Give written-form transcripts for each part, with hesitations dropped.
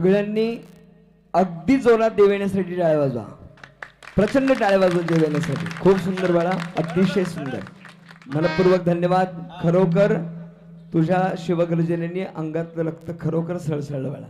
सगळ्यांनी अगदी जोरात देवेण्यासाठी टाळ्या वाजवा, प्रचंड टाळ्या वाजवा देवेण्यासाठी. खूप सुंदर बाळा, अतिशय सुंदर. मनपूर्वक धन्यवाद. खरोखर तुझ्या शिवगर्जनेने अंगातलं रक्त खरोखर सळसळलं बाळा.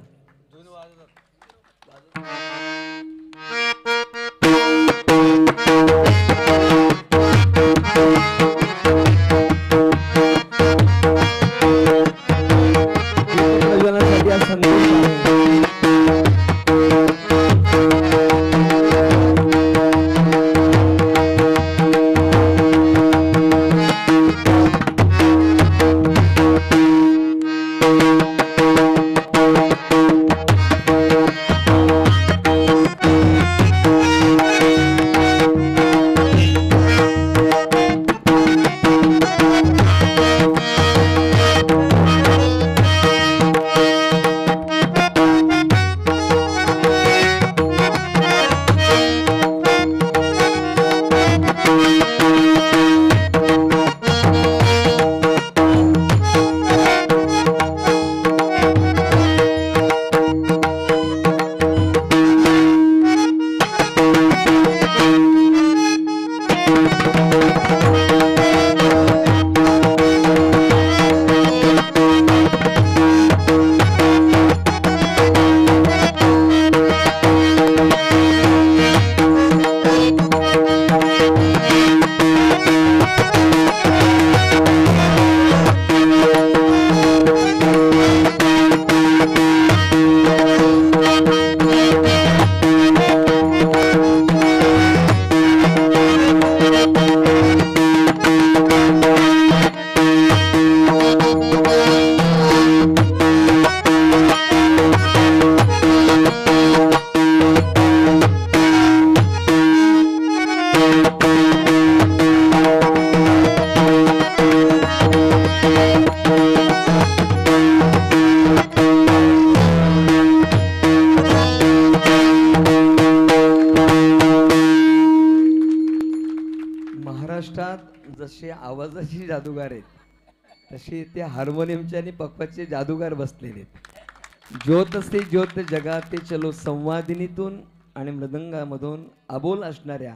महाराष्ट्रात जसे आवाजाची जादूगार आहेत तसे ते हार्मोनियमचे आणि पक्वाचे जादूगार बसलेले आहेत. ज्योत से ज्योत जगाते चलो संवादिनीतून आणि मृदंगामधून अबोल असणाऱ्या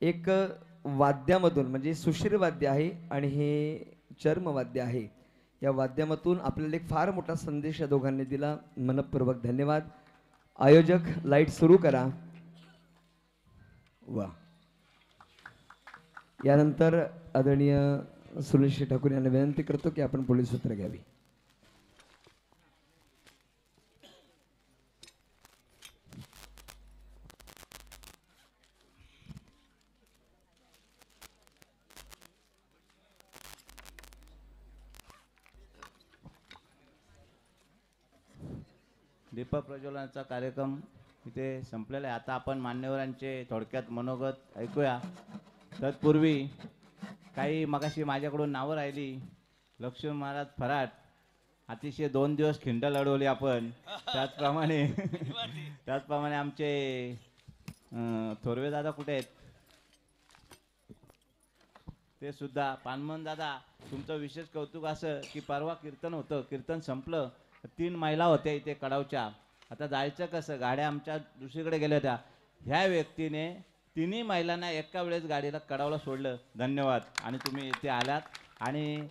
एक वाद्यामधून, म्हणजे सुशीर वाद्य आहे आणि हे चर्म वाद्य आहे, या वाद्यामधून आपल्याला एक फार मोठा संदेश या दोघांनी दिला. मनपूर्वक धन्यवाद. आयोजक लाईट सुरू करा. वा. यानंतर आदरणीय सुनील ठाकूर यांना विनंती करतो की आपण पोलीस सूत्र घ्यावी. दीपक प्रज्वलनाचा कार्यक्रम इथे संपलेला आहे. आता आपण मान्यवरांचे थोडक्यात मनोगत ऐकूया. तत्पूर्वी काही मगाशी माझ्याकडून नावं राहिली. लक्ष्मण महाराज फराट, अतिशय 2 दिवस खिंड लढवली आपण. त्याचप्रमाणे आमचे थोरवे दादा कुठे आहेत ते सुद्धा. पानमन दादा, तुमचं विशेष कौतुक असं की परवा कीर्तन होतं, कीर्तन संपलं, 3 महिला होत्या इथे कडावच्या. आता जायचं कसं, गाड्या आमच्या दुसरीकडे गेल्या होत्या. ह्या व्यक्तीने 3 महिलांना एका वेळेस गाडीला कडावला सोडलं. धन्यवाद. आणि तुम्ही इथे आलात. आणि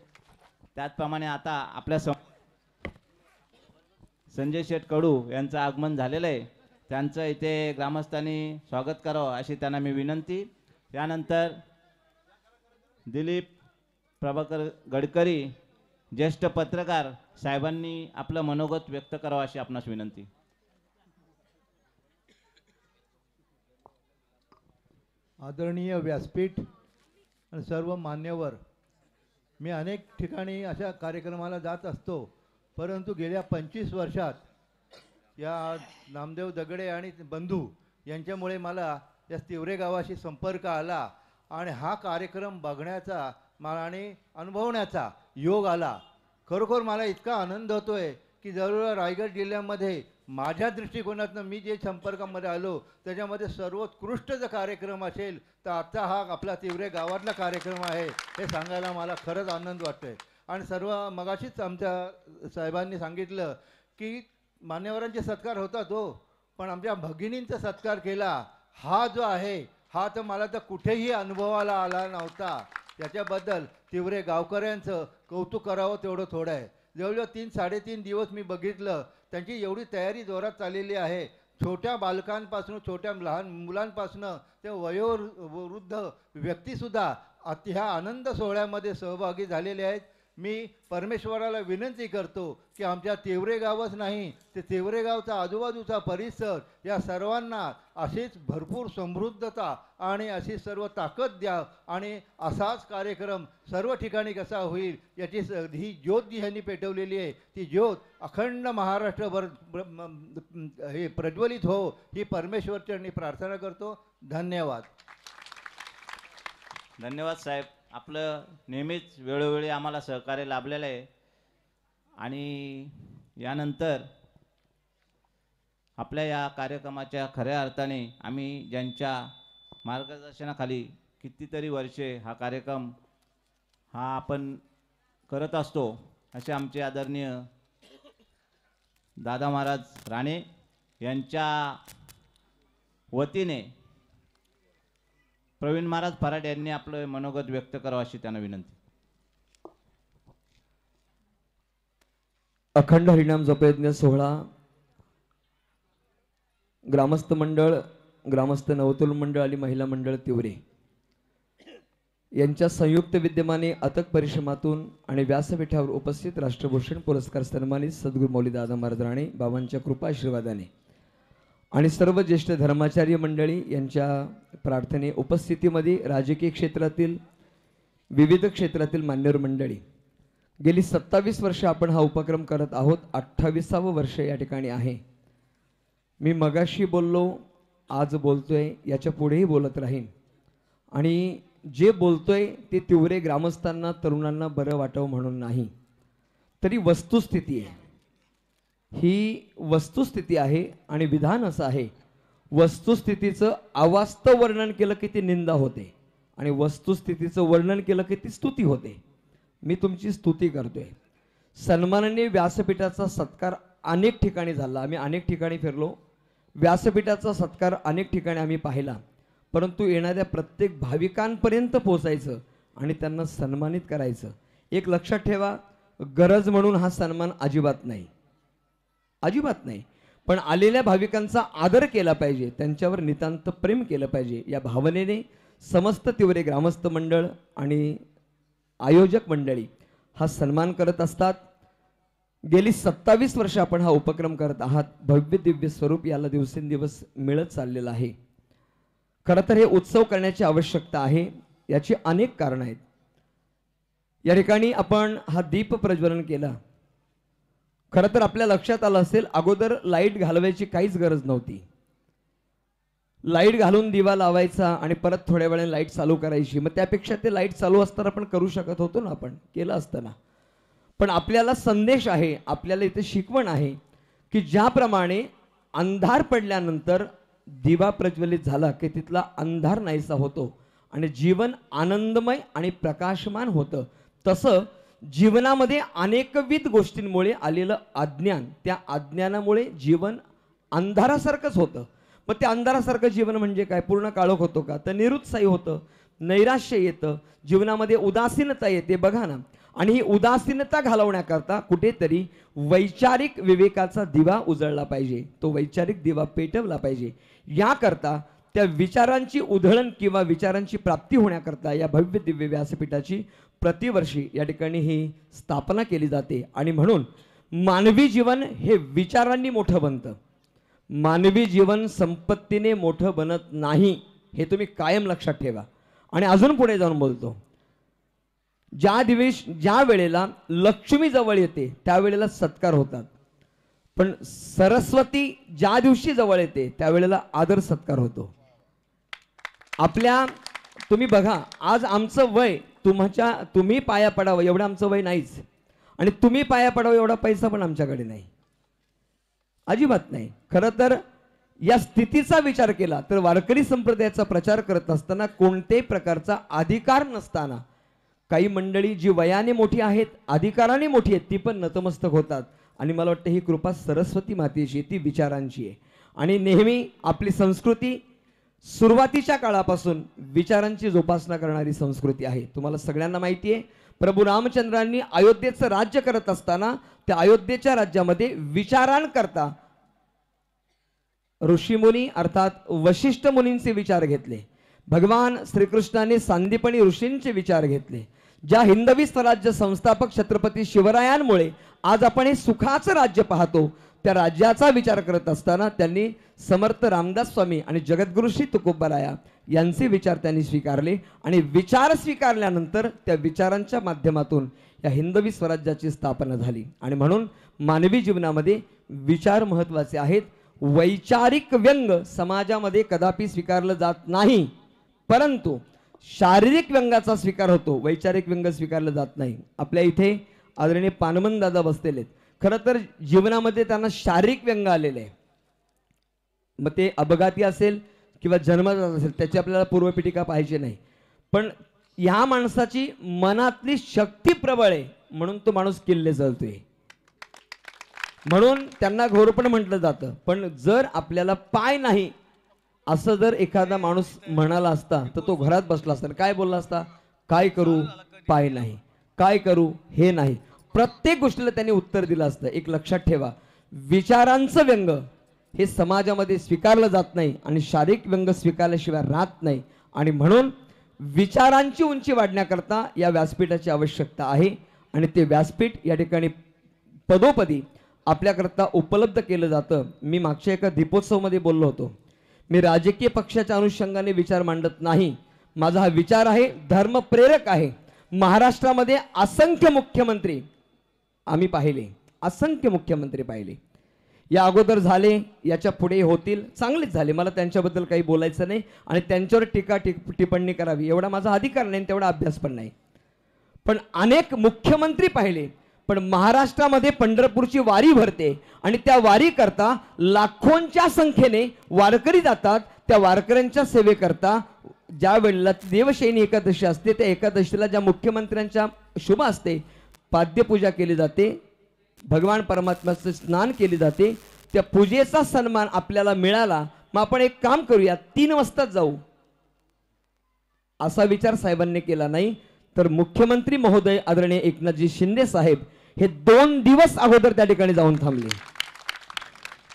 त्याचप्रमाणे आता आपल्या संजय शेठ कडू यांचं आगमन झालेलं आहे. त्यांचं इथे ग्रामस्थांनी स्वागत करावं अशी त्यांना मी विनंती. त्यानंतर दिलीप प्रभाकर गडकरी, ज्येष्ठ पत्रकार साहेबांनी आपलं मनोगत व्यक्त करावं अशी आपणास विनंती. आदरणीय व्यासपीठ आणि सर्व मान्यवर, मी अनेक ठिकाणी अशा कार्यक्रमाला जात असतो, परंतु गेल्या 25 वर्षात या नामदेव दगडे आणि बंधू यांच्यामुळे मला या तिवरे गावाशी संपर्क आला आणि हा कार्यक्रम बघण्याचा मला आणि अनुभवण्याचा योग आला. खरोखर मला इतका आनंद होतोय की जरूर रायगड जिल्ह्यामध्ये माझ्या दृष्टिकोनातून मी जे संपर्कामध्ये आलो त्याच्यामध्ये सर्वोत्कृष्ट जर कार्यक्रम असेल तर आजचा हा आपला तिवरे गावातला कार्यक्रम आहे हे सांगायला मला खरंच आनंद वाटतोय. आणि सर्व मगाशीच आमच्या साहेबांनी सांगितलं की मान्यवरांचे सत्कार होतात हो, पण आमच्या भगिनींचा सत्कार केला हा जो आहे हा तर मला तर कुठेही अनुभवाला आला नव्हता. त्याच्याबद्दल तिवरे गावकऱ्यांचं कौतुक करावं तेवढं थोडं आहे. जवळजवळ 3-3.5 दिवस मी बघितलं, त्यांची एवढी तयारी जोरात चाललेली आहे. छोट्या बालकांपासून छोट्या लहान मुलांपासून ते वयोवृद्ध व्यक्तीसुद्धा ह्या आनंद सोहळ्यामध्ये सहभागी झालेले आहेत. मी परमेश्वराला विनंती करतो की आमच्या तिवरे गावच नाही, ते तिवरे गावचा आजूबाजूचा परिसर या सर्वांना अशीच भरपूर समृद्धता आणि अशी सर्व ताकद द्या आणि असाच कार्यक्रम सर्व ठिकाणी कसा होईल याची ही ज्योत जी ह्यांनी पेटवलेली आहे ती ज्योत अखंड महाराष्ट्रभर हे प्रज्वलित हो ही परमेश्वरचरणी प्रार्थना करतो. धन्यवाद. धन्यवाद साहेब. आपलं नेहमीच वेळोवेळी आम्हाला सहकार्य लाभलेलं आहे. आणि यानंतर आपल्या या कार्यक्रमाच्या खऱ्या अर्थाने आम्ही ज्यांच्या मार्गदर्शनाखाली कितीतरी वर्षे हा कार्यक्रम आपण करत असतो असे आमचे आदरणीय दादा महाराज राणे यांच्या वतीने प्रवीण महाराज फराड यांनी आपलं मनोगत व्यक्त करावं अशी त्यांना विनंती. अखंड हरिनाम जपयज्ञ सोहळा ग्रामस्थ मंडळ, ग्रामस्थ नवतोल मंडळ आणि महिला मंडळ तिवरे यांच्या संयुक्त विद्यमाने अथक परिश्रमातून आणि व्यासपीठावर उपस्थित राष्ट्रभूषण पुरस्कार सन्मानित सद्गुरू मौली दादा महाराज राणे बाबांच्या कृपा आशीर्वादाने आणि सर्व ज्येष्ठ धर्माचार्य मंडळी यांच्या प्रार्थने उपस्थितीमध्ये राजकीय क्षेत्रातील विविध क्षेत्रातील मान्यवर मंडळी गेली 27 वर्ष आपण हा उपक्रम करत आहोत. 28वे वर्ष या ठिकाणी आहे. मी मगाशी बोललो, आज बोलतोय, याच्या पुढेही बोलत राहीन. आणि जे बोलतोय ते तिवरे ग्रामस्थांना तरुणांना बरं वाटावं म्हणून नाही, तरी वस्तुस्थिती आहे. ही वस्तुस्थिती आहे आणि विधान असं आहे, वस्तुस्थितीचं अवास्तव वर्णन केलं की ती निंदा होते आणि वस्तुस्थितीचं वर्णन केलं की ती स्तुती होते. मी तुमची स्तुती करतोय. सन्माननीय व्यासपीठाचा सत्कार अनेक ठिकाणी झाला, आम्ही अनेक ठिकाणी फिरलो, व्यासपीठाचा सत्कार अनेक ठिकाणी आम्ही पाहिला, परंतु येणाऱ्या प्रत्येक भाविकांपर्यंत पोहोचायचं आणि त्यांना सन्मानित करायचं. एक लक्षात ठेवा, गरज म्हणून हा सन्मान अजिबात नाही, अजिबात नाही, पण आलेल्या भाविकांचा आदर केला पाहिजे, त्यांच्यावर नितांत प्रेम केलं पाहिजे. या भावनेने समस्त तिवरे ग्रामस्थ मंडळ आणि आयोजक मंडळी हा सन्मान करत असतात. गेली 27 वर्ष आपण हा उपक्रम करत आहात. भव्य दिव्य स्वरूप याला दिवसेंदिवस मिळत चाललेलं आहे. खरं तर हे उत्सव करण्याची आवश्यकता आहे, याची अनेक कारणं आहेत. या ठिकाणी आपण हा दीप प्रज्वलन केला. खरं तर आपल्या लक्षात आलं असेल, अगोदर लाईट घालवायची काहीच गरज नव्हती. लाईट घालून दिवा लावायचा आणि परत थोड्या वेळाने लाईट चालू करायची. मग त्यापेक्षा ते लाईट चालू असताना आपण करू शकत होतो ना, आपण केलं असताना. पण आपल्याला संदेश आहे, आपल्याला इथे शिकवण आहे की ज्याप्रमाणे अंधार पडल्यानंतर दिवा प्रज्वलित झाला की तिथला अंधार नाहीसा होतो आणि जीवन आनंदमय आणि प्रकाशमान होतं, तसं जीवनामध्ये अनेकविध गोष्टींमुळे आलेलं अज्ञान, त्या अज्ञानामुळे जीवन अंधारासारखंच होतं. मग त्या अंधारासारखं जीवन म्हणजे काय? पूर्ण काळोख होतो का? तर निरुत्साही होतं, नैराश्य येतं, जीवनामध्ये उदासीनता येते. बघा ना, आणि ही उदासीनता घालवण्याकरता कुठेतरी वैचारिक विवेकाचा दिवा उजळला पाहिजे, तो वैचारिक दिवा पेटवला पाहिजे. याकरता त्या विचारांची उधळण किंवा विचारांची प्राप्ती होण्याकरता या भव्य दिव्य व्यासपीठाची प्रतिवर्षी या ठिकाणी ही स्थापना केली जाते. आणि म्हणून मानवी जीवन हे विचारांनी मोठं बनतं, मानवी जीवन संपत्तीने मोठं बनत नाही, हे तुम्ही कायम लक्षात ठेवा. आणि अजून पुढे जाऊन बोलतो, ज्या वेळेला लक्ष्मी जवळ येते त्यावेळेला सत्कार होतात, पण सरस्वती ज्या दिवशी जवळ येते त्यावेळेला आदर सत्कार होतो. तुम्ही बघा, आज आमचं वय तुम्ही पाया पडावं एवढं आमचं वय नाहीच, आणि तुम्ही पाया पडावं एवढा पैसा पण आमच्याकडे नाही, अजिबात नाही. खरं तर या स्थितीचा विचार केला तर वारकरी संप्रदायाचा प्रचार करत असताना कोणत्याही प्रकारचा अधिकार नसताना काही मंडळी जी वयाने मोठी आहेत, अधिकाराने मोठी आहेत, ती पण नतमस्तक होतात. आणि मला वाटतं ही कृपा सरस्वती मातेची आहे, ती विचारांची आहे. आणि नेहमी आपली संस्कृती सुरुवातीच्या काळापासून विचारांची जोपासना करणारी संस्कृती आहे. तुम्हाला सगळ्यांना माहिती आहे, प्रभू रामचंद्रांनी अयोध्येचं राज्य करत असताना त्या अयोध्येच्या राज्यामध्ये विचारांकरता ऋषीमुनी अर्थात वशिष्ठ मुनींचे विचार घेतले. भगवान श्रीकृष्णाने सांदीपनी ऋषींचे विचार घेतले. ज्या हिंदवी स्वराज्य संस्थापक छत्रपती शिवरायांमुळे आज आपण हे सुखाचं राज्य पाहतो, त्या राज्याचा विचार करत असताना त्यांनी समर्थ रामदास स्वामी आणि जगद्गुरु श्री तुकोबराया यांचे विचार त्यांनी स्वीकारले. आणि विचार स्वीकारल्यानंतर त्या विचारांच्या माध्यमातून या हिंदवी स्वराज्याची स्थापना झाली. आणि म्हणून मानवी जीवनामध्ये विचार महत्त्वाचे आहेत. वैचारिक व्यंग समाजामध्ये कदापि स्वीकारलं जात नाही, परंतु शारीरिक व्यंगाचा स्वीकार होतो, वैचारिक व्यंग स्वीकारलं जात नाही. आपल्या इथे आदरणीय पानमन दादा बसलेले आहेत. खरं तर जीवनामध्ये त्यांना शारीरिक व्यंग आलेले आहे. मग ते अपघाती असेल किंवा जन्मजात असेल त्याची आपल्याला पूर्वपीठिका पाहिजे नाही, पण ह्या माणसाची मनातली शक्ती प्रबळ आहे म्हणून तो माणूस किल्ले चढतोय, म्हणून त्यांना घोरपण म्हटलं जातं. पण जर आपल्याला पाय नाही असं जर एखादा माणूस म्हणाला असता तर तो घरात बसला असता. काय बोलला असता? काय करू, पाय नाही, काय करू, हे नाही. प्रत्येक गोष्टीला त्यांनी उत्तर दिलं असतं. एक लक्षात ठेवा, विचारांचं व्यंग हे समाजामध्ये स्वीकारलं जात नाही आणि शारीरिक व्यंग स्वीकारल्याशिवाय राहत नाही. आणि म्हणून विचारांची उंची वाढण्याकरता या व्यासपीठाची आवश्यकता आहे. आणि ते व्यासपीठ या ठिकाणी पदोपदी आपल्याकरता उपलब्ध केलं जातं. मी मागच्या एका दीपोत्सवमध्ये बोललो होतो, मी राजकीय पक्षाच्या अनुषंगाने विचार मांडत नाही. माझा हा विचार आहे धर्मप्रेरक आहे. महाराष्ट्रामध्ये असंख्य मुख्यमंत्री आम्ही पाहिले, असंख्य मुख्यमंत्री पाहिले. या अगोदर झाले, याच्या पुढे होतील, चांगलेच झाले, मला त्यांच्याबद्दल काही बोलायचं नाही आणि त्यांच्यावर टिप्पणी करावी एवढा माझा अधिकार नाही, तेवढा अभ्यास पण नाही. पण अनेक मुख्यमंत्री पाहिले, पण महाराष्ट्रामध्ये पंढरपूरची वारी भरते आणि त्या वारी करता लाखोंच्या संख्येने वारकरी जातात. त्या वारकऱ्यांच्या सेवेकरता ज्या वेळेला देवशयनी एकादशी असते, त्या एकादशीला ज्या मुख्यमंत्र्यांच्या शुभ असते, पाद्यपूजा केली जाते, भगवान परमात्म्याचं स्नान केली जाते. त्या पूजेचा सन्मान आपल्याला मिळाला, मग आपण एक काम करूया, 3 वाजता जाऊ, असा विचार साहेबांनी केला नाही. तर मुख्यमंत्री महोदय आदरणीय एकनाथजी शिंदे साहेब हे 2 दिवस अगोदर त्या ठिकाणी जाऊन थांबले.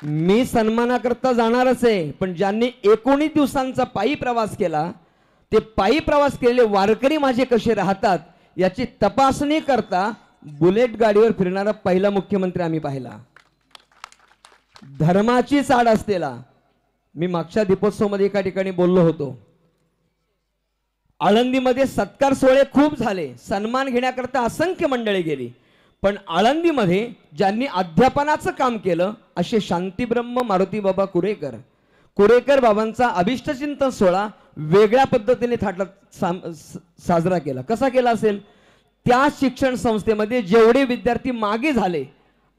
मी सन्मानाकरता जाणारच आहे, पण ज्यांनी 19 दिवसांचा पायी प्रवास केला, ते पायी प्रवास केलेले वारकरी माझे कसे राहतात याची तपासणी करता बुलेट गाडीवर फिरणारा पहिला मुख्यमंत्री आम्ही पाहिला. धर्माची चाड असलेला. मी मागच्या दीपोत्सवमध्ये एका ठिकाणी बोललो होतो, आळंदीमध्ये सत्कार सोहळे खूप झाले, सन्मान घेण्याकरता असंख्य मंडळी गेली, पण आळंदीमध्ये ज्यांनी अध्यापनाचं काम केलं असे शांतीब्रह्म मारुती बाबा कुरेकर बाबांचा अभिष्टचिंतन सोहळा वेगळ्या पद्धतीने थाटात साजरा केला. कसा केला असेल? त्या शिक्षण संस्थेमध्ये जेवढे विद्यार्थी मागे झाले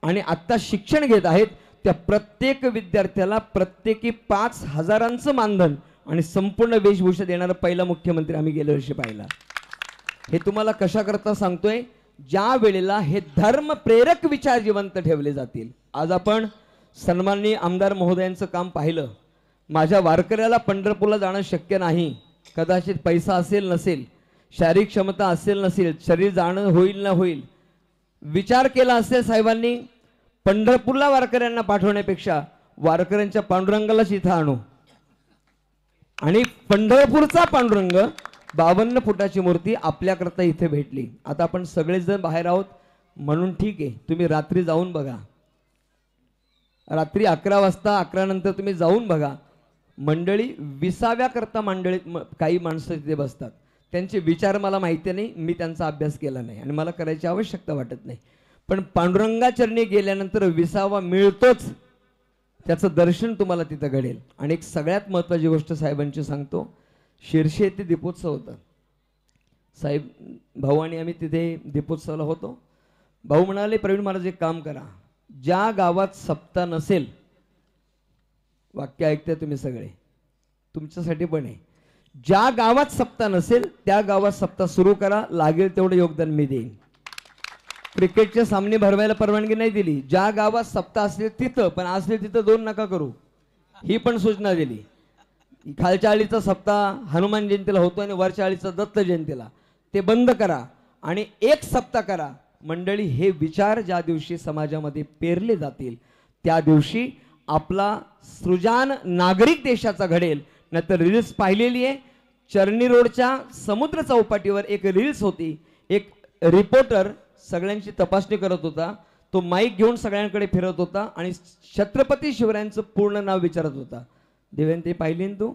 आणि आता शिक्षण घेत आहेत त्या प्रत्येक विद्यार्थ्याला प्रत्येकी 5,000चं मानधन आणि संपूर्ण वेशभूषा देणारा पहिला मुख्यमंत्री आम्ही गेल्या वर्षी पाहिला. हे तुम्हाला कशा करता सांगतोय? ज्या वेळेला हे धर्म प्रेरक विचार जिवंत ठेवले जातील. आज आपण सन्माननीय आमदार महोदयांचं काम पाहिलं. माझ्या वारकऱ्याला पंढरपूरला जाणं शक्य नाही, कदाचित पैसा असेल नसेल, शारीरिक क्षमता असेल नसेल, शरीर जाणं होईल ना होईल, विचार केला असेल साहेबांनी पंढरपूरला वारकऱ्यांना पाठवण्यापेक्षा वारकऱ्यांच्या पांडुरंगालाच इथं आणू आणि पंढरपूरचा पांडुरंग 52 फुटाची मूर्ती आपल्याकरता इथे भेटली. आता आपण सगळेच जण बाहेर आहोत म्हणून ठीक आहे, तुम्ही रात्री जाऊन बघा, रात्री 11 वाजता 11 नंतर तुम्ही जाऊन बघा. मंडळी 20व्या करता मंडळी काही माणसं तिथे बसतात, त्यांचे विचार मला माहिती नाही, मी त्यांचा अभ्यास केला नाही आणि मला करायची आवश्यकता वाटत नाही. पण पांडुरंगाचरणी गेल्यानंतर 20वा मिळतोच, त्याचं दर्शन तुम्हाला तिथं घडेल. आणि एक सगळ्यात महत्त्वाची गोष्ट साहेबांची सांगतो, शिर्षे येथे दीपोत्सव होता. साहेब भाऊ आणि आम्ही तिथे दीपोत्सवाला होतो. भाऊ म्हणाले, प्रवीण महाराज एक काम करा, ज्या गावात सप्ताह नसेल, वाक्य ऐकताय तुम्ही सगळे, तुमच्यासाठी पण आहे, ज्या गावात सप्ताह नसेल त्या गावात सप्ताह सुरू करा, लागेल तेवढं योगदान मी देईन. क्रिकेटचे सामने भरवायला परवानगी नाही दिली. ज्या गावात सप्ताह असले तिथं, पण असले तिथं 2 नका करू, ही पण सूचना दिली. खालच्या आळीचा सप्ताह हनुमान जयंतीला होतो आणि वरच्या आळीचा दत्त जयंतीला, ते बंद करा आणि एक सप्ताह करा. मंडळी, हे विचार ज्या दिवशी समाजामध्ये पेरले जातील त्या दिवशी आपला सृजान नागरिक देशाचा घडेल. नाहीतर रील्स पाहिलेली आहे, चर्नी रोडच्या समुद्र चौपाटीवर एक रील्स होती. एक रिपोर्टर सगळ्यांची तपासणी करत होता, तो माईक घेऊन सगळ्यांकडे फिरत होता आणि छत्रपती शिवरायांचं पूर्ण नाव विचारत होता. देवेन, ते पाहिली ना तू?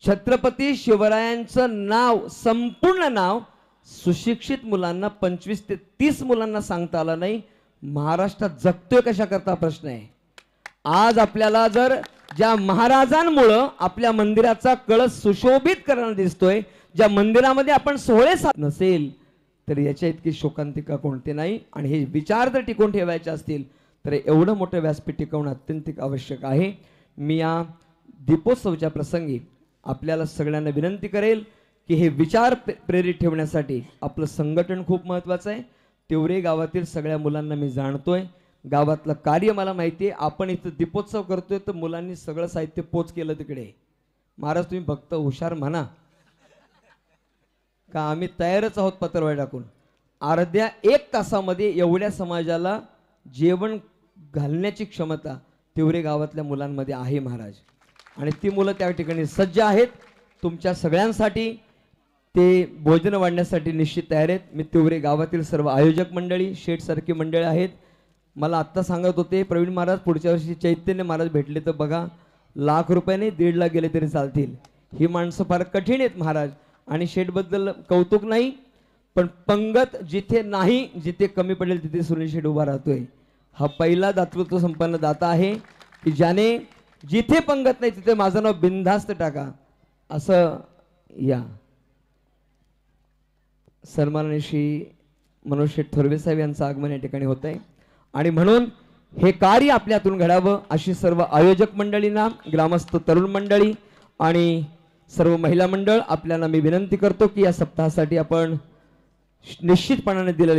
छत्रपती शिवरायांचं नाव, संपूर्ण नाव सुशिक्षित मुलांना 25 ते 30 मुलांना सांगता आलं नाही. महाराष्ट्रात जगतोय कशा करता प्रश्न आहे. आज आपल्याला जर ज्या महाराजांमुळं आपल्या मंदिराचा कळस सुशोभित करणं दिसतोय, ज्या मंदिरामध्ये आपण सोहळे नसेल तर याच्या इतकी शोकांतिका कोणती नाही. आणि हे विचार जर टिकून ठेवायचे असतील तर एवढं मोठं व्यासपीठ टिकवणं अत्यंत आवश्यक आहे. मी या दीपोत्सवच्या प्रसंगी आपल्याला सगळ्यांना विनंती करेल की हे विचार प्रेरित ठेवण्यासाठी आपलं संघटन खूप महत्त्वाचं आहे. तिवरे गावातील सगळ्या मुलांना मी जाणतोय, गावातलं कार्य मला माहिती आहे. आपण इथं दीपोत्सव करतोय तर मुलांनी सगळं साहित्य पोच केलं तिकडे. महाराज, तुम्ही भक्त हुशार म्हणा का आम्ही तयारच आहोत पत्रवळी टाकून. अर्ध्या 1 तासामध्ये एवढ्या समाजाला जेवण घालण्याची क्षमता तिवरे गावातल्या मुलांमध्ये आहे महाराज. आणि ती मुलं त्या ठिकाणी सज्ज आहेत. तुमच्या सगळ्यांसाठी ते भोजन वाढण्यासाठी निश्चित तयार आहेत. मी तिवरे गावातील सर्व आयोजक मंडळी, शेठसारखी मंडळी आहेत. मला आत्ता सांगत होते प्रवीण महाराज, पुढच्या वर्षी चैतन्य महाराज भेटले तर बघा, ₹1,00,000 नाही 1.5 लाख गेले तरी चालतील. ही माणसं फार कठीण आहेत महाराज. आणि शेठबद्दल कौतुक नाही, पण पंगत जिथे नाही, जिथे कमी पडेल तिथे सुनील शेठ उभा राहतोय. हा पहिला दातृत्व संपन्न दाता आहे की ज्याने जिथे पंगत नाही तिथे माझं नाव बिनधास्त टाका असं या सन्माननीय मनोज शेठ थोरवे साहेब यांचं आगमन या ठिकाणी होत आहे. आणि म्हणून हे कार्य आपल्या हातून घडावं अशी सर्व आयोजक मंडळींना, ग्रामस्थ तरुण मंडळी आणि सर्व महिला मंडळ आपल्याला मी विनंती करतो की या सप्ताहासाठी आपण निश्चितपणाने दिलेले